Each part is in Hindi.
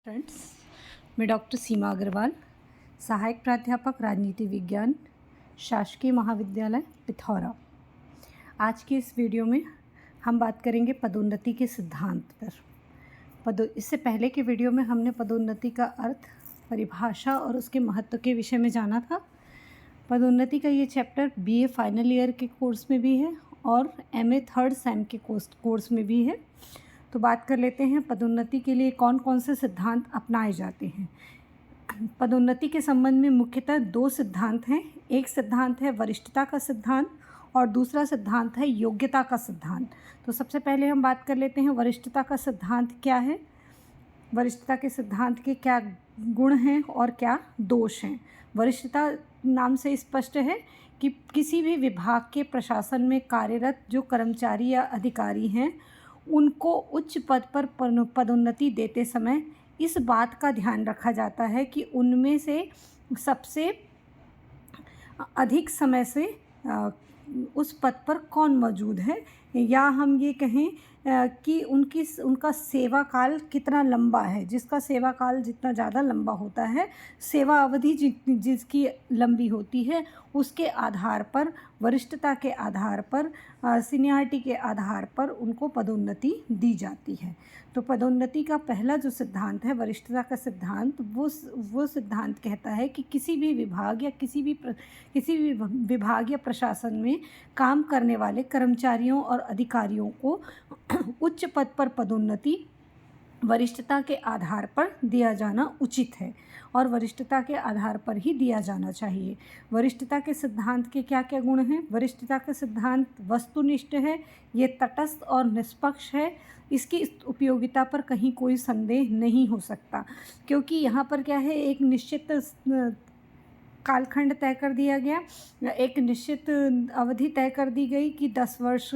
फ्रेंड्स, मैं डॉक्टर सीमा अग्रवाल, सहायक प्राध्यापक राजनीति विज्ञान, शासकीय महाविद्यालय पिथौरा। आज की इस वीडियो में हम बात करेंगे पदोन्नति के सिद्धांत पर। इससे पहले के वीडियो में हमने पदोन्नति का अर्थ, परिभाषा और उसके महत्व के विषय में जाना था। पदोन्नति का ये चैप्टर BA फाइनल ईयर के कोर्स में भी है और MA थर्ड सेम के कोर्स में भी है। तो बात कर लेते हैं पदोन्नति के लिए कौन कौन से सिद्धांत अपनाए जाते हैं। पदोन्नति के संबंध में मुख्यतः दो सिद्धांत हैं। एक सिद्धांत है वरिष्ठता का सिद्धांत और दूसरा सिद्धांत है योग्यता का सिद्धांत। तो सबसे पहले हम बात कर लेते हैं वरिष्ठता का सिद्धांत क्या है, वरिष्ठता के सिद्धांत के क्या गुण हैं और क्या दोष हैं। वरिष्ठता नाम से स्पष्ट है कि किसी भी विभाग के प्रशासन में कार्यरत जो कर्मचारी या अधिकारी हैं उनको उच्च पद पर पदोन्नति देते समय इस बात का ध्यान रखा जाता है कि उनमें से सबसे अधिक समय से उस पद पर कौन मौजूद है, या हम ये कहें कि उनका सेवा काल कितना लंबा है। जिसका सेवा काल जितना ज़्यादा लंबा होता है, सेवा अवधि जिसकी लंबी होती है, उसके आधार पर, वरिष्ठता के आधार पर, सीनियरिटी के आधार पर उनको पदोन्नति दी जाती है। तो पदोन्नति का पहला जो सिद्धांत है वरिष्ठता का सिद्धांत, वो सिद्धांत कहता है कि किसी भी विभाग या किसी भी विभाग या प्रशासन में काम करने वाले कर्मचारियों और अधिकारियों को उच्च पद पर पदोन्नति वरिष्ठता के आधार पर दिया जाना उचित है और वरिष्ठता के आधार पर ही दिया जाना चाहिए। वरिष्ठता के सिद्धांत के क्या क्या गुण हैं? वरिष्ठता का सिद्धांत वस्तुनिष्ठ है, ये तटस्थ और निष्पक्ष है, इसकी उपयोगिता पर कहीं कोई संदेह नहीं हो सकता, क्योंकि यहाँ पर क्या है, एक निश्चित कालखंड तय कर दिया गया, एक निश्चित अवधि तय कर दी गई कि 10 वर्ष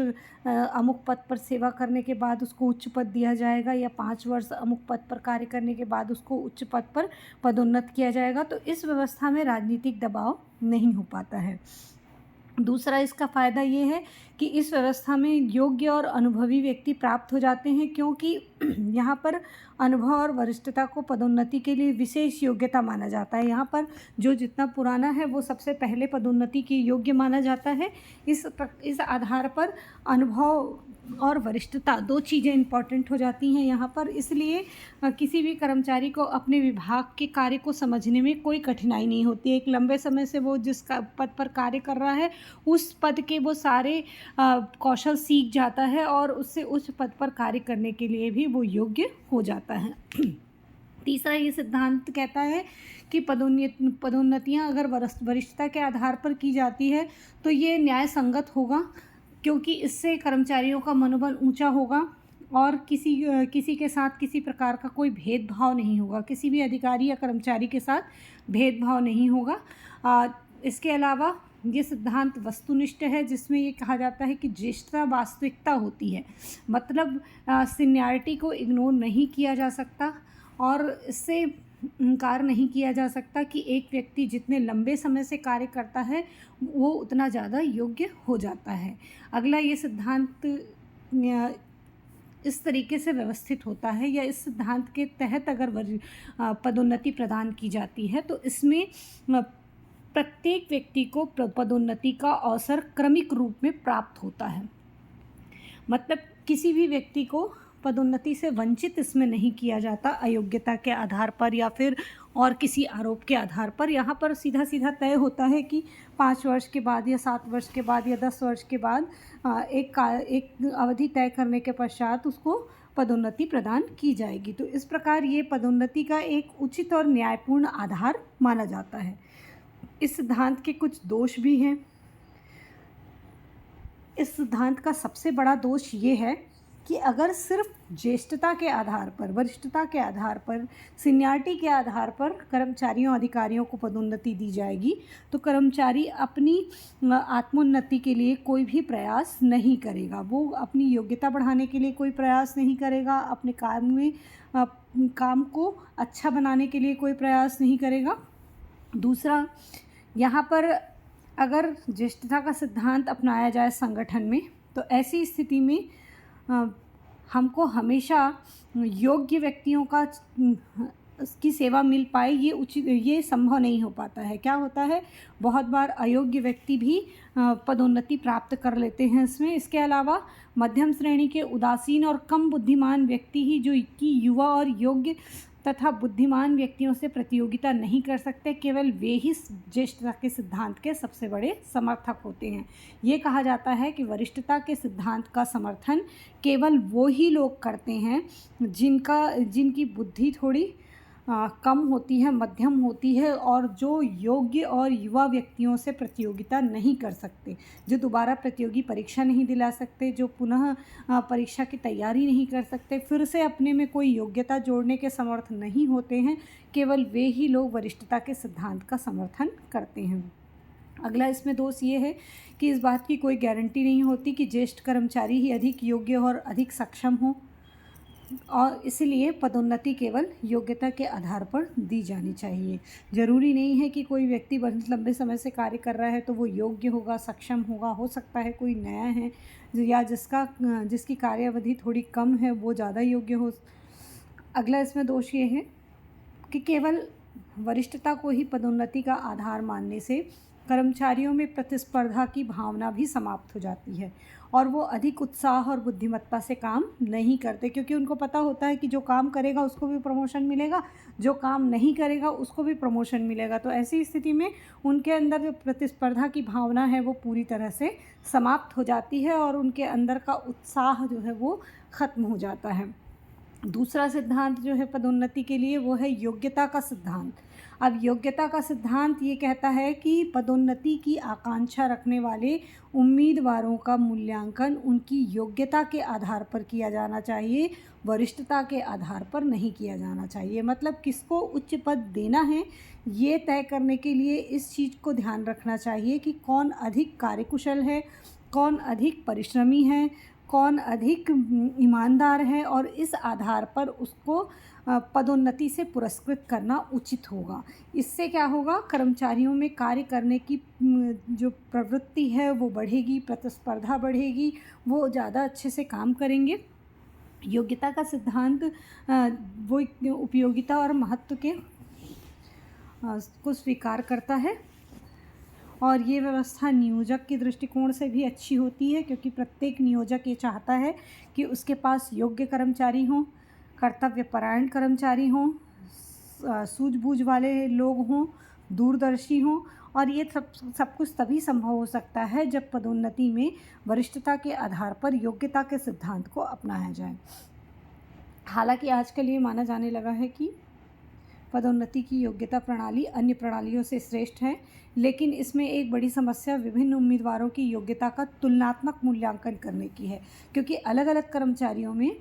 अमुक पद पर सेवा करने के बाद उसको उच्च पद दिया जाएगा, या 5 वर्ष अमुक पद पर कार्य करने के बाद उसको उच्च पद पर पदोन्नत किया जाएगा। तो इस व्यवस्था में राजनीतिक दबाव नहीं हो पाता है। दूसरा इसका फ़ायदा ये है कि इस व्यवस्था में योग्य और अनुभवी व्यक्ति प्राप्त हो जाते हैं, क्योंकि यहाँ पर अनुभव और वरिष्ठता को पदोन्नति के लिए विशेष योग्यता माना जाता है। यहाँ पर जो जितना पुराना है वो सबसे पहले पदोन्नति के योग्य माना जाता है। इस आधार पर अनुभव और वरिष्ठता दो चीज़ें इम्पॉर्टेंट हो जाती हैं यहाँ पर। इसलिए किसी भी कर्मचारी को अपने विभाग के कार्य को समझने में कोई कठिनाई नहीं होती है। एक लंबे समय से वो जिस पद पर कार्य कर रहा है उस पद के वो सारे कौशल सीख जाता है और उससे उस पद पर कार्य करने के लिए भी वो योग्य हो जाता है। तीसरा ये सिद्धांत कहता है कि पदोन्नतियाँ अगर वरिष्ठता के आधार पर की जाती है तो ये न्याय संगत होगा, क्योंकि इससे कर्मचारियों का मनोबल ऊंचा होगा और किसी के साथ किसी प्रकार का कोई भेदभाव नहीं होगा, किसी भी अधिकारी या कर्मचारी के साथ भेदभाव नहीं होगा। इसके अलावा ये सिद्धांत वस्तुनिष्ठ है, जिसमें ये कहा जाता है कि ज्येष्ठता वास्तविकता होती है, मतलब सीनियरिटी को इग्नोर नहीं किया जा सकता और इससे इनकार नहीं किया जा सकता कि एक व्यक्ति जितने लंबे समय से कार्य करता है वो उतना ज़्यादा योग्य हो जाता है। अगला ये सिद्धांत इस तरीके से व्यवस्थित होता है, या इस सिद्धांत के तहत अगर पदोन्नति प्रदान की जाती है तो इसमें प्रत्येक व्यक्ति को पदोन्नति का अवसर क्रमिक रूप में प्राप्त होता है। मतलब किसी भी व्यक्ति को पदोन्नति से वंचित इसमें नहीं किया जाता अयोग्यता के आधार पर या फिर और किसी आरोप के आधार पर। यहाँ पर सीधा सीधा तय होता है कि 5 वर्ष के बाद या 7 वर्ष के बाद या 10 वर्ष के बाद एक अवधि तय करने के पश्चात उसको पदोन्नति प्रदान की जाएगी। तो इस प्रकार ये पदोन्नति का एक उचित और न्यायपूर्ण आधार माना जाता है। इस सिद्धांत के कुछ दोष भी हैं। इस सिद्धांत का सबसे बड़ा दोष ये है कि अगर सिर्फ ज्येष्ठता के आधार पर, वरिष्ठता के आधार पर, सीनियरिटी के आधार पर कर्मचारियों अधिकारियों को पदोन्नति दी जाएगी तो कर्मचारी अपनी आत्मोन्नति के लिए कोई भी प्रयास नहीं करेगा। वो अपनी योग्यता बढ़ाने के लिए कोई प्रयास नहीं करेगा, अपने काम को अच्छा बनाने के लिए कोई प्रयास नहीं करेगा। दूसरा, यहाँ पर अगर ज्येष्ठता का सिद्धांत अपनाया जाए संगठन में तो ऐसी स्थिति में हमको हमेशा योग्य व्यक्तियों की सेवा मिल पाए, ये संभव नहीं हो पाता है। क्या होता है, बहुत बार अयोग्य व्यक्ति भी पदोन्नति प्राप्त कर लेते हैं इसमें। इसके अलावा मध्यम श्रेणी के उदासीन और कम बुद्धिमान व्यक्ति ही जो कि युवा और योग्य तथा बुद्धिमान व्यक्तियों से प्रतियोगिता नहीं कर सकते, केवल वे ही ज्येष्ठता के सिद्धांत के सबसे बड़े समर्थक होते हैं। ये कहा जाता है कि वरिष्ठता के सिद्धांत का समर्थन केवल वो ही लोग करते हैं जिनकी बुद्धि थोड़ी कम होती है, मध्यम होती है, और जो योग्य और युवा व्यक्तियों से प्रतियोगिता नहीं कर सकते, जो दोबारा प्रतियोगी परीक्षा नहीं दिला सकते, जो पुनः परीक्षा की तैयारी नहीं कर सकते, फिर से अपने में कोई योग्यता जोड़ने के समर्थ नहीं होते हैं, केवल वे ही लोग वरिष्ठता के सिद्धांत का समर्थन करते हैं। अगला इसमें दोष ये है कि इस बात की कोई गारंटी नहीं होती कि ज्येष्ठ कर्मचारी ही अधिक योग्य और अधिक सक्षम हो, और इसलिए पदोन्नति केवल योग्यता के आधार पर दी जानी चाहिए। ज़रूरी नहीं है कि कोई व्यक्ति बहुत लंबे समय से कार्य कर रहा है तो वो योग्य होगा, सक्षम होगा। हो सकता है कोई नया है या जिसकी कार्यावधि थोड़ी कम है वो ज़्यादा योग्य हो। अगला इसमें दोष ये है कि केवल वरिष्ठता को ही पदोन्नति का आधार मानने से कर्मचारियों में प्रतिस्पर्धा की भावना भी समाप्त हो जाती है, और वो अधिक उत्साह और बुद्धिमत्ता से काम नहीं करते, क्योंकि उनको पता होता है कि जो काम करेगा उसको भी प्रमोशन मिलेगा, जो काम नहीं करेगा उसको भी प्रमोशन मिलेगा। तो ऐसी स्थिति में उनके अंदर जो प्रतिस्पर्धा की भावना है वो पूरी तरह से समाप्त हो जाती है, और उनके अंदर का उत्साह जो है वो ख़त्म हो जाता है। दूसरा सिद्धांत जो है पदोन्नति के लिए वो है योग्यता का सिद्धांत। अब योग्यता का सिद्धांत ये कहता है कि पदोन्नति की आकांक्षा रखने वाले उम्मीदवारों का मूल्यांकन उनकी योग्यता के आधार पर किया जाना चाहिए, वरिष्ठता के आधार पर नहीं किया जाना चाहिए। मतलब किसको उच्च पद देना है ये तय करने के लिए इस चीज़ को ध्यान रखना चाहिए कि कौन अधिक कार्यकुशल है, कौन अधिक परिश्रमी है, कौन अधिक ईमानदार है, और इस आधार पर उसको पदोन्नति से पुरस्कृत करना उचित होगा। इससे क्या होगा, कर्मचारियों में कार्य करने की जो प्रवृत्ति है वो बढ़ेगी, प्रतिस्पर्धा बढ़ेगी, वो ज़्यादा अच्छे से काम करेंगे। योग्यता का सिद्धांत वो उपयोगिता और महत्व के को स्वीकार करता है, और ये व्यवस्था नियोजक के दृष्टिकोण से भी अच्छी होती है, क्योंकि प्रत्येक नियोजक ये चाहता है कि उसके पास योग्य कर्मचारी हों, कर्तव्यपरायण कर्मचारी हों, सूझबूझ वाले लोग हों, दूरदर्शी हों, और ये सब कुछ तभी संभव हो सकता है जब पदोन्नति में वरिष्ठता के आधार पर योग्यता के सिद्धांत को अपनाया जाए। हालांकि आजकल ये माना जाने लगा है कि पदोन्नति की योग्यता प्रणाली अन्य प्रणालियों से श्रेष्ठ है, लेकिन इसमें एक बड़ी समस्या विभिन्न उम्मीदवारों की योग्यता का तुलनात्मक मूल्यांकन करने की है, क्योंकि अलग अलग कर्मचारियों में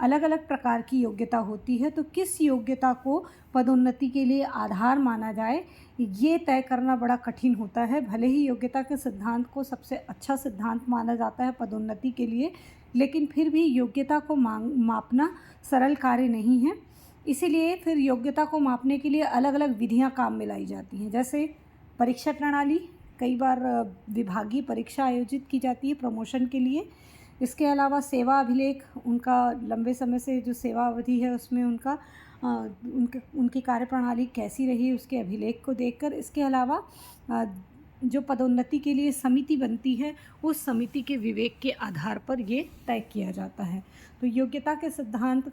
अलग अलग प्रकार की योग्यता होती है। तो किस योग्यता को पदोन्नति के लिए आधार माना जाए ये तय करना बड़ा कठिन होता है। भले ही योग्यता के सिद्धांत को सबसे अच्छा सिद्धांत माना जाता है पदोन्नति के लिए, लेकिन फिर भी योग्यता को मापना सरल कार्य नहीं है। इसीलिए फिर योग्यता को मापने के लिए अलग अलग विधियां काम में लाई जाती हैं। जैसे परीक्षा प्रणाली, कई बार विभागीय परीक्षा आयोजित की जाती है प्रमोशन के लिए। इसके अलावा सेवा अभिलेख, उनका लंबे समय से जो सेवा अवधि है उसमें उनकी कार्यप्रणाली कैसी रही उसके अभिलेख को देखकर। इसके अलावा जो पदोन्नति के लिए समिति बनती है उस समिति के विवेक के आधार पर ये तय किया जाता है। तो योग्यता के सिद्धांत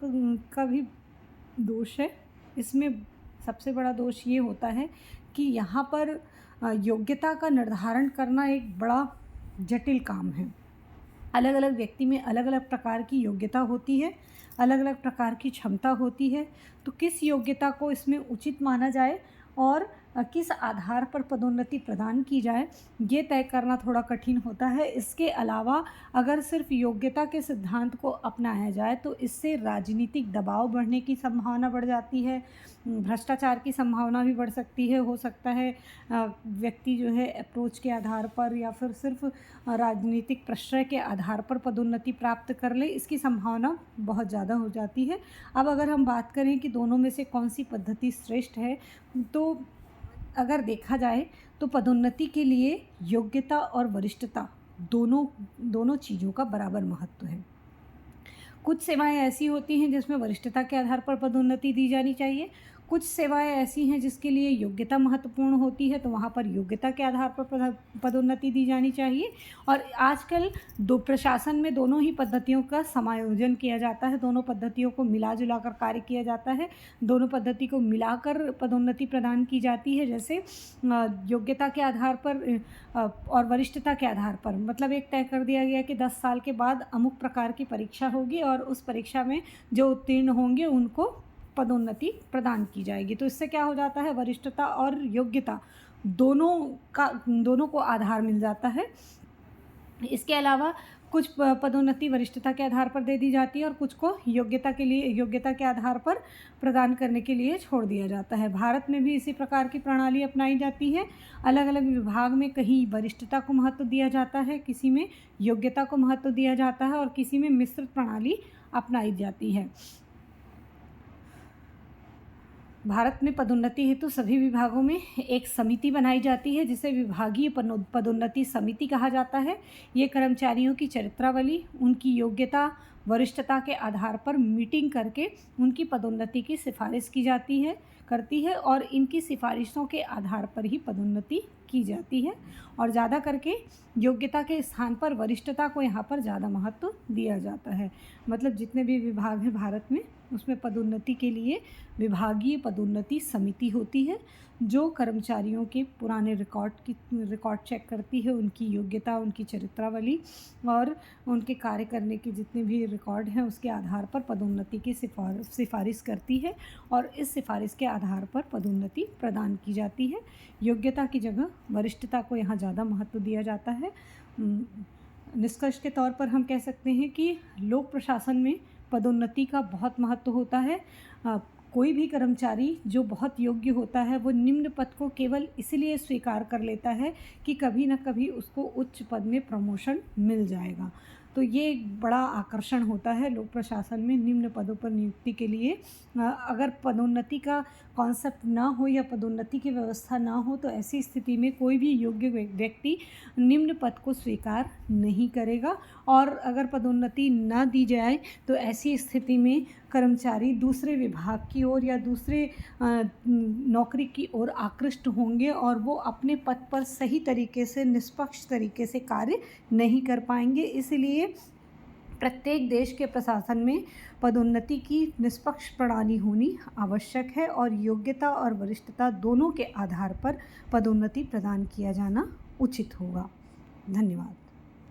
का भी दोष है। इसमें सबसे बड़ा दोष ये होता है कि यहाँ पर योग्यता का निर्धारण करना एक बड़ा जटिल काम है। अलग अलग व्यक्ति में अलग अलग प्रकार की योग्यता होती है, अलग अलग प्रकार की क्षमता होती है। तो किस योग्यता को इसमें उचित माना जाए और किस आधार पर पदोन्नति प्रदान की जाए ये तय करना थोड़ा कठिन होता है। इसके अलावा अगर सिर्फ योग्यता के सिद्धांत को अपनाया जाए तो इससे राजनीतिक दबाव बढ़ने की संभावना बढ़ जाती है, भ्रष्टाचार की संभावना भी बढ़ सकती है। हो सकता है व्यक्ति जो है अप्रोच के आधार पर या फिर सिर्फ राजनीतिक प्रश्रय के आधार पर पदोन्नति प्राप्त कर ले, इसकी संभावना बहुत ज़्यादा हो जाती है। अब अगर हम बात करें कि दोनों में से कौन सी पद्धति श्रेष्ठ है, तो अगर देखा जाए तो पदोन्नति के लिए योग्यता और वरिष्ठता दोनों चीज़ों का बराबर महत्व है। कुछ सेवाएं ऐसी होती हैं जिसमें वरिष्ठता के आधार पर पदोन्नति दी जानी चाहिए, कुछ सेवाएं ऐसी हैं जिसके लिए योग्यता महत्वपूर्ण होती है, तो वहाँ पर योग्यता के आधार पर पदोन्नति दी जानी चाहिए। और आजकल प्रशासन में दोनों ही पद्धतियों का समायोजन किया जाता है, दोनों पद्धतियों को मिला जुला कर कार्य किया जाता है, दोनों पद्धति को मिलाकर पदोन्नति प्रदान की जाती है। जैसे योग्यता के आधार पर और वरिष्ठता के आधार पर, मतलब एक तय कर दिया गया कि 10 साल के बाद अमुक प्रकार की परीक्षा होगी और उस परीक्षा में जो उत्तीर्ण होंगे उनको पदोन्नति प्रदान की जाएगी। तो इससे क्या हो जाता है, वरिष्ठता और योग्यता दोनों को आधार मिल जाता है। इसके अलावा कुछ पदोन्नति वरिष्ठता के आधार पर दे दी जाती है और कुछ को योग्यता के आधार पर प्रदान करने के लिए छोड़ दिया जाता है। भारत में भी इसी प्रकार की प्रणाली अपनाई जाती है। अलग अलग विभाग में कहीं वरिष्ठता को महत्व दिया जाता है, किसी में योग्यता को महत्व दिया जाता है और किसी में मिश्रित प्रणाली अपनाई जाती है। भारत में पदोन्नति हेतु सभी विभागों में एक समिति बनाई जाती है जिसे विभागीय पदोन्नति समिति कहा जाता है। ये कर्मचारियों की चरित्रावली, उनकी योग्यता, वरिष्ठता के आधार पर मीटिंग करके उनकी पदोन्नति की सिफारिश करती है और इनकी सिफारिशों के आधार पर ही पदोन्नति की जाती है। और ज़्यादा करके योग्यता के स्थान पर वरिष्ठता को यहाँ पर ज़्यादा महत्व दिया जाता है। मतलब जितने भी विभाग हैं भारत में, उसमें पदोन्नति के लिए विभागीय पदोन्नति समिति होती है जो कर्मचारियों के पुराने रिकॉर्ड चेक करती है, उनकी योग्यता, उनकी चरित्रावली और उनके कार्य करने के जितने भी रिकॉर्ड हैं उसके आधार पर पदोन्नति की सिफारिश करती है और इस सिफारिश के आधार पर पदोन्नति प्रदान की जाती है। योग्यता की जगह वरिष्ठता को यहाँ ज़्यादा महत्व दिया जाता है। निष्कर्ष के तौर पर हम कह सकते हैं कि लोक प्रशासन में पदोन्नति का बहुत महत्व होता है। कोई भी कर्मचारी जो बहुत योग्य होता है वो निम्न पद को केवल इसलिए स्वीकार कर लेता है कि कभी न कभी उसको उच्च पद में प्रमोशन मिल जाएगा। तो ये एक बड़ा आकर्षण होता है लोक प्रशासन में निम्न पदों पर नियुक्ति के लिए। अगर पदोन्नति का कॉन्सेप्ट ना हो या पदोन्नति की व्यवस्था ना हो तो ऐसी स्थिति में कोई भी योग्य व्यक्ति निम्न पद को स्वीकार नहीं करेगा और अगर पदोन्नति ना दी जाए तो ऐसी स्थिति में कर्मचारी दूसरे विभाग की ओर या दूसरे नौकरी की ओर आकृष्ट होंगे और वो अपने पद पर सही तरीके से, निष्पक्ष तरीके से कार्य नहीं कर पाएंगे। इसलिए प्रत्येक देश के प्रशासन में पदोन्नति की निष्पक्ष प्रणाली होनी आवश्यक है और योग्यता और वरिष्ठता दोनों के आधार पर पदोन्नति प्रदान किया जाना उचित होगा। धन्यवाद।